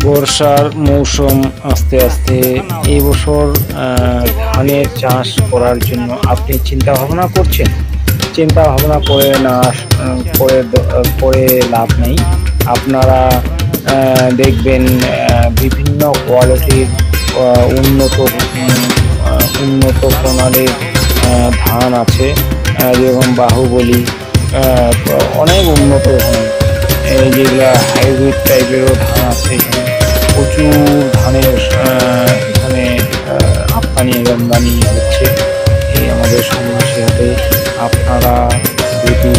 বর্ষার মৌসুম আস্তে আস্তে এই বছর ধানের চাষ করার জন্য আপনি চিন্তা ভাবনা করছেন। চিন্তা ভাবনা করে না করে লাভ নেই। আপনারা দেখবেন বিভিন্ন কোয়ালিটির উন্নত উন্নত প্রণালীর ধান আছে, যেরকম বাহুবলী, অনেক উন্নত ধান, যেগুলা হাইব্রিড টাইপেরও ধান আছে। এখানে প্রচুর ধানের এখানে আমদানি হচ্ছে এই আমাদের সন্ন্যাসী হাটে। আপনারা যদি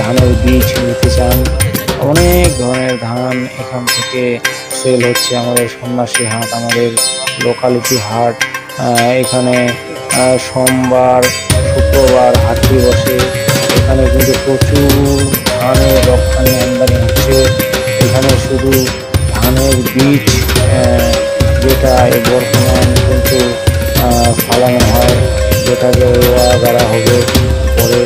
ধানের বীজ নিতে চান, অনেক ধরনের ধান এখান থেকে সেল হচ্ছে। আমাদের সন্ন্যাসী হাট আমাদের লোকালিটি হাট। এখানে সোমবার শুক্রবার হাটটি বসে। এখানে কিন্তু প্রচুর ধানের রপ্তানি আমদানি হচ্ছে। এখানে শুধু ধানের বীজ, যেটা বর্তমান কিন্তু ফলানো হয়, যেটাকে রোয়া গাড়া হবে পরে।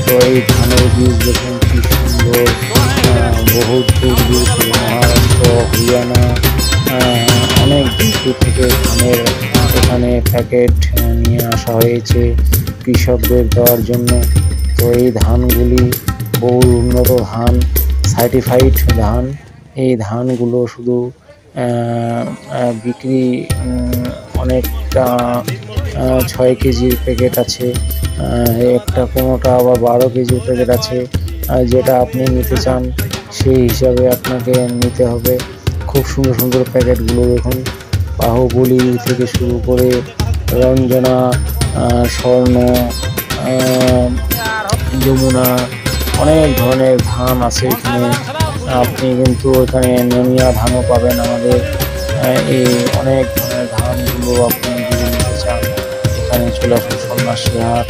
তো এই ধানের বীজ দেখুন কি সুন্দর, বহুত দূর দূর থেকে মহারাষ্ট্র, হরিয়ানা, অনেক দূর থেকে ধানের এখানে প্যাকেট নিয়ে আসা হয়েছে কৃষকদের দেওয়ার জন্য। তো এই ধানগুলি বহু উন্নত ধান, সার্টিফাইড ধান। এই ধানগুলো শুধু বিক্রি অনেকটা 6 কেজির প্যাকেট আছে, একটা কোনোটা আবার 12 কেজির প্যাকেট আছে। যেটা আপনি নিতে চান সেই হিসাবে আপনাকে নিতে হবে। খুব সুন্দর সুন্দর প্যাকেটগুলো দেখুন, বাহুবলী থেকে শুরু করে রঞ্জনা, স্বর্ণ, যমুনা, অনেক ধরনের ধান আছে এখানে। আপনি কিন্তু এখানে নোনিয়া ধানও পাবেন। আমাদের এই অনেক ধরনের ধানগুলো আপনি যদি নিতে চান, এখানে চলে আসুন সন্ন্যাসী হাট।